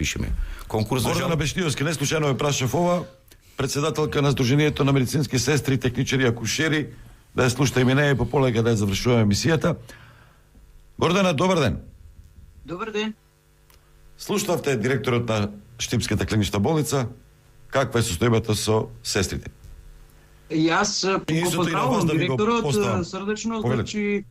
распишеме конкурс за Гордана Бештиовски не случајно е прашав ова, председателка на Сдруженијето на медицински сестри, техничари, акушери, да ја слушате и мене по полека да ја завршуваме емисијата. Гордана, добар ден. Добар ден. Слушнавте директорот на Штипската клинична болница, каква е состојбата со сестрите? И јас го поздравувам директорот срдечно, значи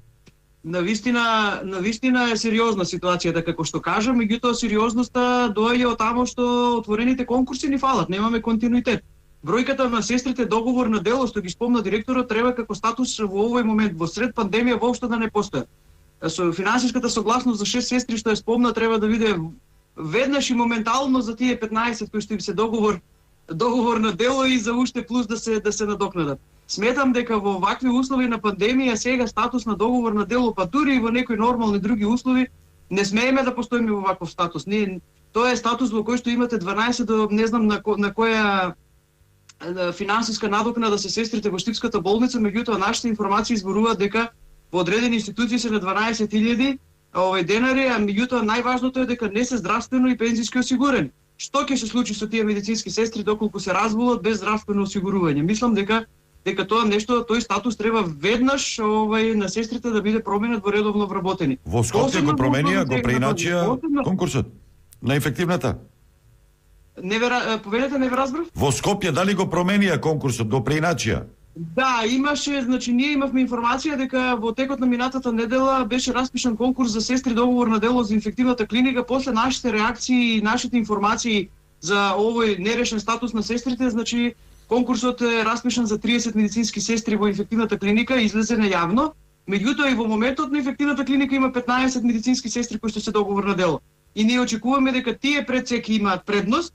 навистина е сериозна ситуацијата како што кажам, меѓутоа сериозноста доаѓа од тамо што отворените конкурси ни фалат, немаме континуитет. Бројката на сестрите договор на дело што ги спомна директорот треба како статус во овој момент во сред пандемија воопшто да не постои. Со финансиската согласност за 6 сестри што е спомна треба да биде веднаш и моментално за тие 15 кои што им се договор на дело и за уште плюс да се надокнадат. Сметам дека во вакви услови на пандемија сега статус на договор на дело, па дури и во некои нормални други услови, не смееме да постоиме во ваков статус. Тоа е статус во кој што имате 12 до не знам на која финансиска надокнада се сестрите во Штипската болница, меѓутоа нашите информации зборуваат дека во одредени институции се на 12.000 денари, а меѓутоа најважното е дека не се здравствено и пензиски осигурени. Што ќе се случи со тие медицински сестри доколку се разболат без здравствено осигурување? Мислам дека тоа нешто, тој статус треба веднаш на сестрите да биде променет во редовно вработени. Во Скопје го променија, го преиначија конкурсот на ефективната? Повелете, не ве разбрав? Во Скопје дали го променија конкурсот, го преиначија? Да, имаше, значи ние имавме информација дека во текот на минатата недела беше распишан конкурс за сестри договор на дело за инфективната клиника. После нашите реакции и нашите информации за овој нерешен статус на сестрите, значи конкурсот е распишан за 30 медицински сестри во инфективната клиника, излезе најавно. Меѓутоа и во моментот на инфективната клиника има 15 медицински сестри кои што се договор на дело. И ние очекуваме дека тие пред секи имаат предност,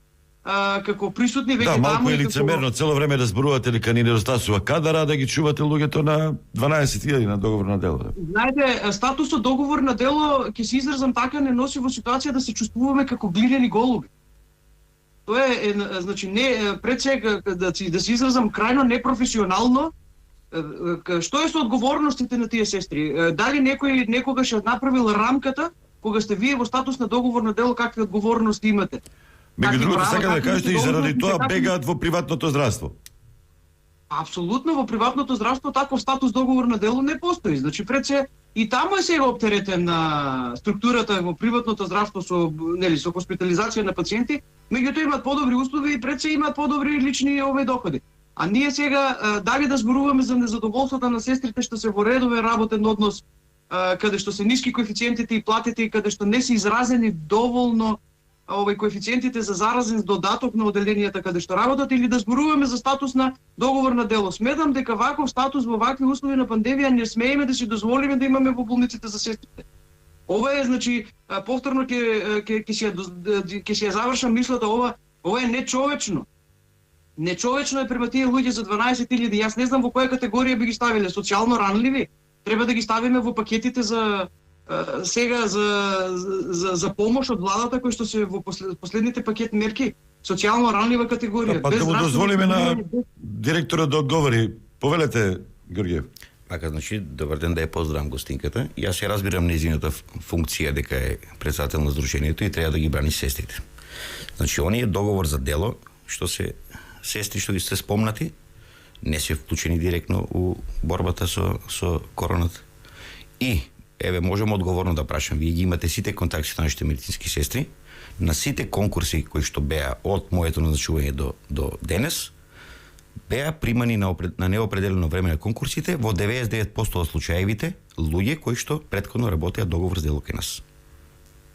како присутни веќе таму. Да, малку е како... лицемерно цело време да зборувате дека ни недостасува кадара, да ги чувате луѓето на 12.000 на договор на дело. Знаете, статусот договор на дело, ќе се изразам така, не носи во ситуација да се чувствуваме како глинени голуби. Тоа е, значи, не пред сега да се изразам крајно непрофесионално. Што е со одговорностите на тие сестри? Дали некој некогаш е направил рамката кога сте вие во статус на договор на дело, какви одговорности имате? Меѓу другото, сака да кажете и заради тоа бегаат во приватното здравство. Апсолутно, во приватното здравство таков статус договор на дело не постои. Значи пред се и таму е сега оптеретен на структурата во приватното здравство со хоспитализација на пациенти, меѓутоа имаат подобри услови и пред се имаат подобри лични доходи. А ние сега дали да зборуваме за незадоволството на сестрите што се во редовен работен однос, каде што се ниски коефициентите и платите и каде што не се изразени доволно коефициентите за заразен додаток на оделенијата каде што работат, или да зборуваме за статус на договор на дело. Сметам дека ваков статус во вакви услови на пандемија не смееме да си дозволиме да имаме во болниците за сестрите. Ова е, значи, повторно ќе си ја завршам мислата, ова е нечовечно. Нечовечно е према тие луѓе за 12.000. Јас не знам во која категорија би ги ставиле, социјално ранливи. Треба да ги ставиме во пакетите за сега за помош од владата кои што се во последните пакет мерки, социјално ранлива категорија. Па да му дозволиме на директорот да одговори. Повелете, Георгиев. Така, значи, добар ден, да ја поздравам гостинката. Јас ја разбирам нејзината функција дека е председател на здруженијето и треба да ги брани сестрите. Значи, оние договор за дело, што се сестри што ги сте спомнати, не се вклучени директно у борбата со короната. И еве, можам одговорно да прашам, вие ги имате сите контакти со нашите медицински сестри, на сите конкурси кои што беа од моето назначување до денес, беа примани на неопределено време на конкурсите во 99% од случаевите луѓе кои што претходно работеа договор за дело кај нас.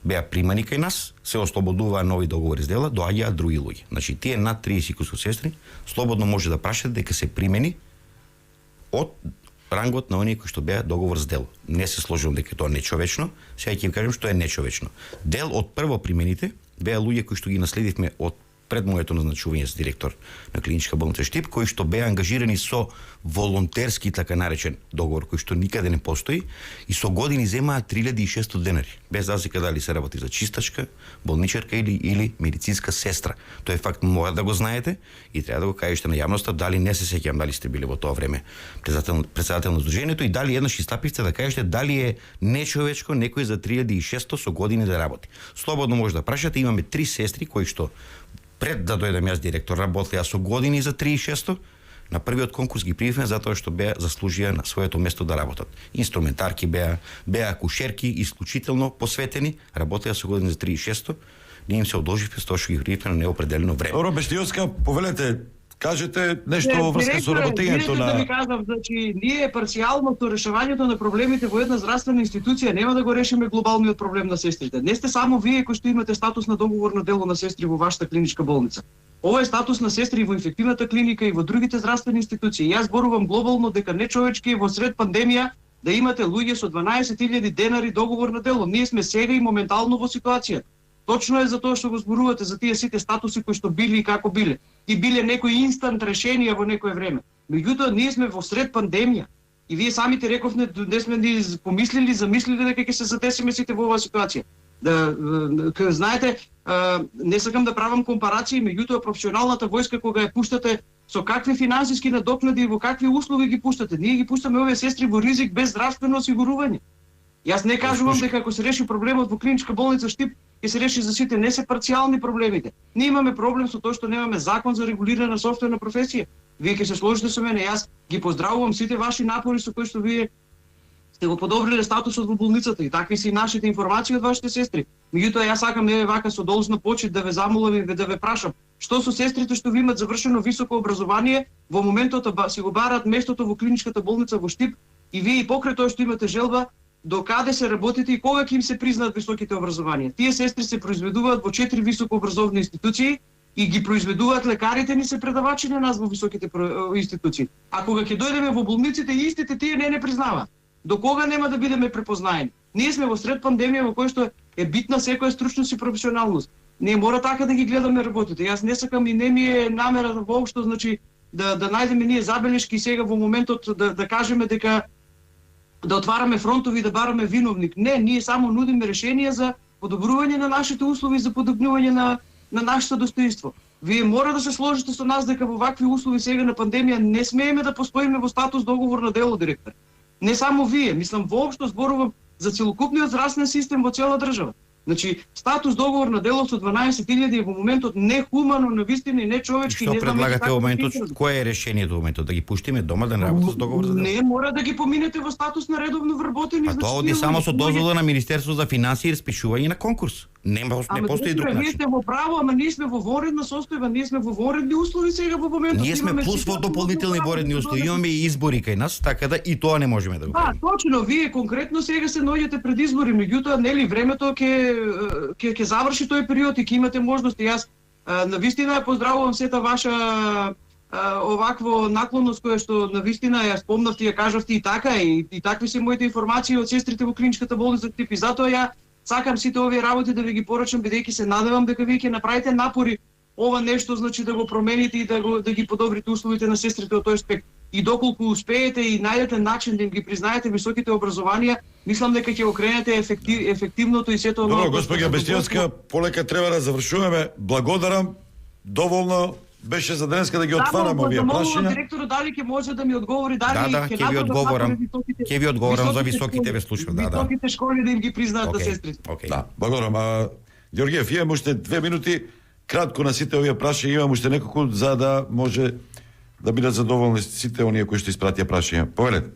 Беа примани кај нас, се ослободуваа нови договори за дела, доаѓаат други луѓе. Значи, тие над 30 кусур сестри слободно може да прашате дека се примени од рангот на оние кои што беа договор за дело. Не се сложувам дека тоа е нечовечно, сега ќе ви кажам што е нечовечно. Дел од прво примените беа луѓе кои што ги наследивме од пред моето назначување за директор на клиничка болница Штип, кои што беа ангажирани со волонтерски така наречен договор кој што никаде не постои и со години земаат 3600 денари, без разлика дали се работи за чистачка, болничарка или медицинска сестра. Тој е факт, мора да го знаете и треба да го кажете на јавноста, дали не се сеќавам дали сте били во тоа време председател на здружението и дали еднаш истапивте да кажете дали е нечовечко некој за 3600 со години да работи. Слободно може да прашате, имаме 3 сестри кои што пред да дојдам јас директор работеа со години за 3600. На првиот конкурс ги прививме затоа што беа заслужија на своето место да работат. Инструментарки беа акушерки, исклучително посветени, работеа со години за 3600. Ние им се одолживме со тоа што ги прививме на неопределено време. Добро, Бештиоцка, повелете, кажете нешто во врска со работењето на... Да ви кажам, значи, ние парцијално со решавањето на проблемите во една здравствена институција нема да го решиме глобалниот проблем на сестрите. Не сте само вие кои што имате статус на договорно дело на сестри во вашата клиничка болница. Ова е статус на сестри во инфективната клиника и во другите здравствени институции. Јас зборувам глобално дека нечовечки е во сред пандемија да имате луѓе со 12.000 денари договорно дело. Ние сме сега и моментално во ситуација. Точно е за тоа што го зборувате за тие сите статуси кои што били и како биле. И биле некои инстант решенија во некое време. Меѓутоа, ние сме во сред пандемија. И вие самите рековте, не сме ни помислили, замислили дека ќе се задесиме сите во оваа ситуација. Знаете, не сакам да правам компарации, меѓутоа професионалната војска кога ја пуштате со какви финансиски надокнади и во какви услови ги пуштате. Ние ги пуштаме овие сестри во ризик без здравствено осигурување. Јас не кажувам дека ако се реши проблемот во клиничка болница Штип, ќе се реши за сите, не се парцијални проблемите. Ние имаме проблем со тоа што немаме закон за регулирана софтвена професија. Вие ќе се сложите со мене, јас ги поздравувам сите ваши напори со кои што вие сте го подобриле статусот во болницата и такви се и нашите информации од вашите сестри. Меѓутоа јас сакам еве вака со должна почит да ве замолам и да ве прашам, што со сестрите што ви имат завршено високо образование, во моментот си го бараат местото во клиничката болница во Штип и вие и покрај тоа што имате желба, до каде се работите и кога ќе им се признаат високите образованија. Тие сестри се произведуваат во 4 високообразовни институции и ги произведуваат лекарите ни се предавачи на нас во високите институции. А кога ќе дојдеме во болниците, истите тие не признаваат. До кога нема да бидеме препознаени? Ние сме во сред пандемија во која што е битна секоја стручност и професионалност. Ние мора така да ги гледаме работите. Јас не сакам и не ми е намера воопшто, значи да најдеме ние забелешки сега во моментот да кажеме дека да отвараме фронтови и да бараме виновник. Не, ние само нудиме решенија за подобрување на нашите услови, за подобрување на нашето достоинство. Вие мора да се сложите со нас дека во вакви услови сега на пандемија не смееме да постоиме во статус договор на дело, директор. Не само вие, мислам воопшто зборувам за целокупниот здравствен систем во цела држава. Значи, статус договор на дело со 12.000 е во моментот нехумано, навистина и нечовечки. Што предлагате во моментот? Кое е решението во моментот? Да ги пуштиме дома да не работат со договор за дело? Не, мора да ги поминете во статус на редовно вработени. А тоа оди само со дозвола на Министерство за финансии и распишување на конкурс. Не постои друг начин. Ние сме во право, ама ние сме во вонредна состојба, ние сме во вонредни услови сега во моментот. Ние сме плюс во дополнителни вонредни услови, имаме и избори кај нас, така да и тоа не можеме да го правиме. Точно, вие конкретно сега се наоѓате пред избори, меѓутоа нели времето ќе заврши тој период и ќе имате можности. Јас навистина ја поздравувам сета ваша овакво наклонност која што навистина ја спомнавте, ја кажавте и така и такви се моите информации од сестрите во клиничката болница Штип и затоа ја сакам сите овие работи да ви ги порачам, бидејќи се надевам дека вие ќе направите напори ова нешто, значи да го промените и да ги подобрите условите на сестрите од тој аспект. И доколку успеете и најдете начин да им ги признаете високите образованија, мислам дека ќе окренете ефективното и сето оно. Добро, господја Бештиоцка, полека треба да завршуваме. Благодарам. Доволно беше за денеска да ги отвараме овие прашања. Директорот дали ќе може да ми одговори дали ќе ви одговорам. Ќе ви одговорам за високите ве слушам, високите школи да им ги признаат на сестрите. Да, благодарам. Ѓорѓиев, имам уште 2 минути кратко на сите овие прашања, имам уште неколку за да може да бидат задоволни сите оние кои што испратија прашања. Повелете.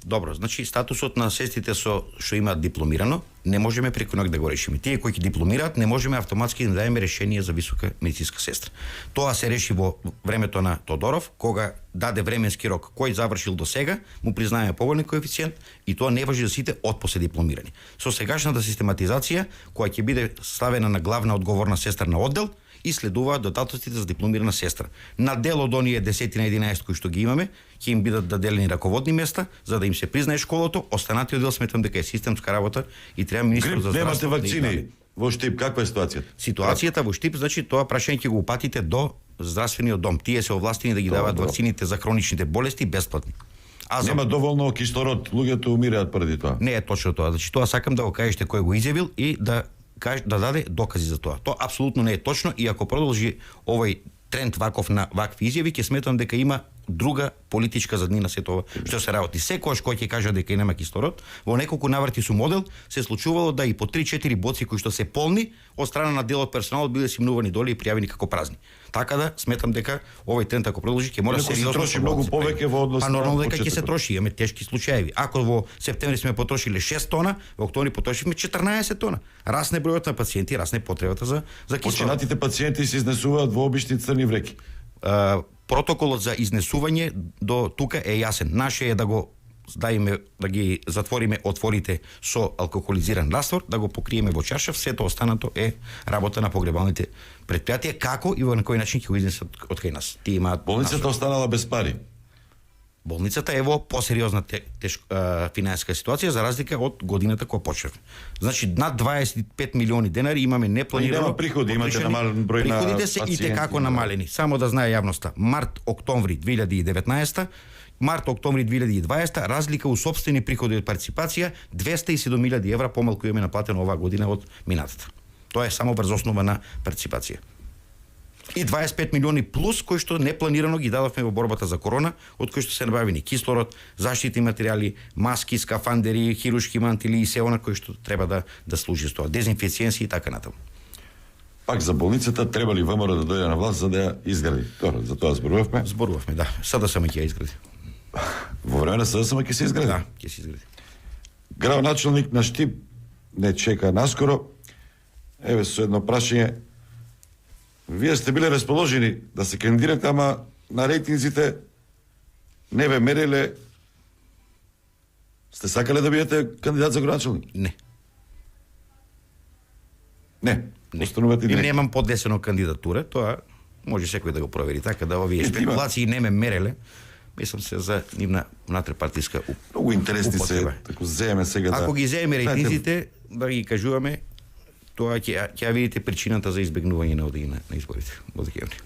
Добро, значи статусот на сестрите што имаат дипломирано, не можеме преку ноќ да го решиме. Тие кои ќе дипломираат, не можеме автоматски да дадеме решение за висока медицинска сестра. Тоа се реши во времето на Тодоров, кога даде временски рок кој завршил до сега, му признаеме поволен коефициент и тоа не важи за сите отпосле дипломирани. Со сегашната систематизација, која ќе биде ставена на главна одговорна сестра на оддел, и следуваат додатоците за дипломирана сестра. На дел од оние 10 на 11 кои што ги имаме, ќе им бидат доделени раководни места за да им се признае школото. Останатиот дел сметам дека е системска работа и треба министерот за здравство. Немате вакцини. во Штип, каква е ситуацијата? Ситуацијата во Штип, значи тоа прашање ќе го упатите до здравствениот дом. Тие се овластени да ги даваат Добро. вакцините за хроничните болести бесплатни. А за... Нема доволно кислород, луѓето умираат поради тоа. Не е точно тоа. Значи тоа сакам да го кажете кој го изјавил и да даде докази за тоа. Тоа апсолутно не е точно и ако продолжи овој тренд ваков на вакви изјави, ќе сметам дека има друга политичка заднина се тоа што се работи. Секогаш кој ќе каже дека нема кислород, во неколку наврати со модел се случувало да и по 3-4 боци кои што се полни од страна на дел од персоналот биле симнувани доле и пријавени како празни. Така да сметам дека овој тренд ако продолжи ќе мора Инаку се сериозно троши многу повеќе во однос па на нормално дека ќе се почетокот. троши, имаме тешки случаеви. Ако во септември сме потрошиле 6 тона, во октомври потрошивме 14 тона. Расне бројот на пациенти, расне потребата за кислород. Починатите пациенти се изнесуваат во обични црни вреки. Протоколот за изнесување до тука е јасен. Наше е да го да ги затвориме отворите со алкохолизиран раствор, да го покриеме во чаршав, сето останато е работа на погребалните предпријатија, како и во на кој начин ќе го изнесат од кај нас. Тие имаат Болницата останала без пари. Болницата е во посериозна финансиска ситуација за разлика од годината која почнавме. Значи над 25 милиони денари имаме непланирано. Нема приходи, имате потрошени. намален број на приходите се пациенти, итекако намалени. Само да знае јавноста. Март-октомври 2019, март-октомври 2020 разлика у сопствени приходи од партиципација 207.000 евра помалку имаме наплатено оваа година од минатата. Тоа е само врз основа на партиципација. И 25 милиони плюс кои што непланирано ги дадовме во борбата за корона, од кои што се набавени кислород, заштитни материјали, маски, скафандери, хируршки мантили и се она кои што треба да служи со тоа, дезинфициенси и така натаму. Пак за болницата треба ли ВМРО да дојде на власт за да ја изгради? Добро, за тоа зборувавме. Зборувавме, да. Сада само ќе ја изгради. Во време на СДСМ ќе се изгради. Да, ќе се изгради. Градоначелник на Штип не чека наскоро. Еве со едно прашање. Вие сте биле расположени да се кандидирате, ама на рейтинзите не ве мериле. Сте сакале да бидете кандидат за градоначелник? Не. Не. Останувате И директно. немам поднесено кандидатура, тоа може секој да го провери, така да овие спекулации не ме мереле. Мислам се за нивна внатрешпартиска Многу интересни се, употреба. тако земе сега да... Ако ги земеме Знаете, рейтинзите, да ги кажуваме, тоа ќе ја видите причината за избегнување на одење на изборите во декември.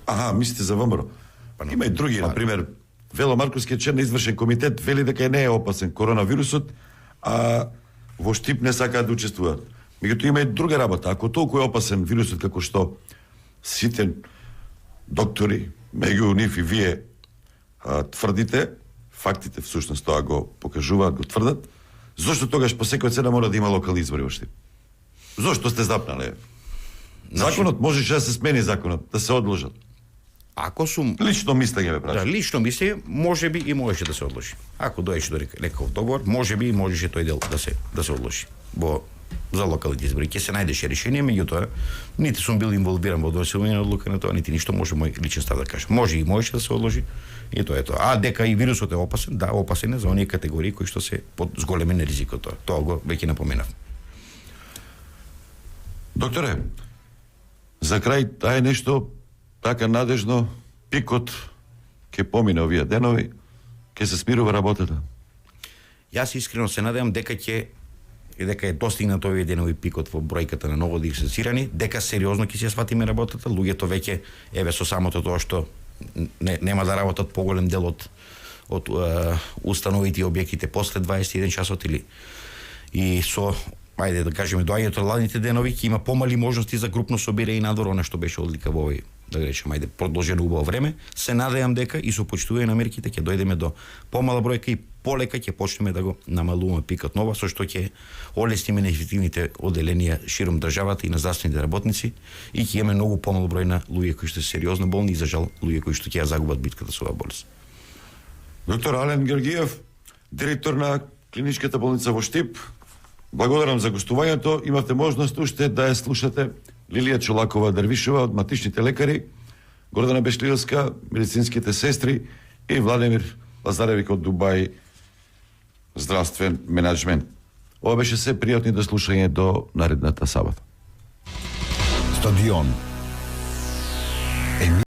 Аха, мислите за ВМРО. Па, Има и други, например, Вело Марковскиот член на извршен комитет вели дека не е опасен коронавирусот, а во Штип не сакаат да учествуваат. Меѓутоа има и друга работа. Ако толку е опасен вирусот како што сите доктори, меѓу нив и вие тврдите, фактите всушност тоа го покажуваат, го тврдат, зошто тогаш по секоја цена мора да има локални избори во Штип? Зошто сте запнале? Законот можеше да се смени законот, да се одложат. Ако сум Лично мислење ме прашам. да, лично мислење, можеби и можеше да се одложи. Ако доеше до некаков договор, можеби и можеше тој дел да се одложи. За локалните избори ќе се најдеше решение, меѓутоа нити сум бил инволвиран во донесување на одлука на тоа, нити ништо, може мој личен став да кажам. Може и можеше да се одложи и тоа е тоа. А дека и вирусот е опасен, да, опасен е за оние категории кои што се под зголемен ризик од тоа. Тоа го веќе напоменав. Докторе, за крај таа е нешто така надежно, пикот ќе помине овие денови, ќе се смирува работата. Јас искрено се надевам дека е достигнат овие денови пикот во бројката на ново диагностицирани, дека сериозно ќе се сватиме работата, луѓето веќе еве со самото тоа што нема да работат поголем дел од установите и објектите после 21 часот или и со ајде да кажеме доаѓањето на ладните денови ќе има помали можности за групно собирање и надвор, она што беше одлика во овој да речеме ајде продолжено убаво време. Се надевам дека и со почитување на мерките ќе дојдеме до помала бројка и полека ќе почнеме да го намалуваме пикот нова, со што ќе олесниме неефективните оделенија широм државата и на здравствените работници и ќе имаме многу помал број на луѓе кои што се сериозно болни и за жал луѓе кои што ќе ја загубат битката со оваа болест. Доктор Ален Георгиев, директор на клиничката болница во Штип, благодарам за гостувањето. Имате можност уште да ја слушате Лилија Чолакова Дервишова од матичните лекари, Гордана Бешлиевска, медицинските сестри и Владимир Лазаревик од Дубај, здравствен менеджмент. Ова беше се пријатни да слушање до наредната сабота. Стадион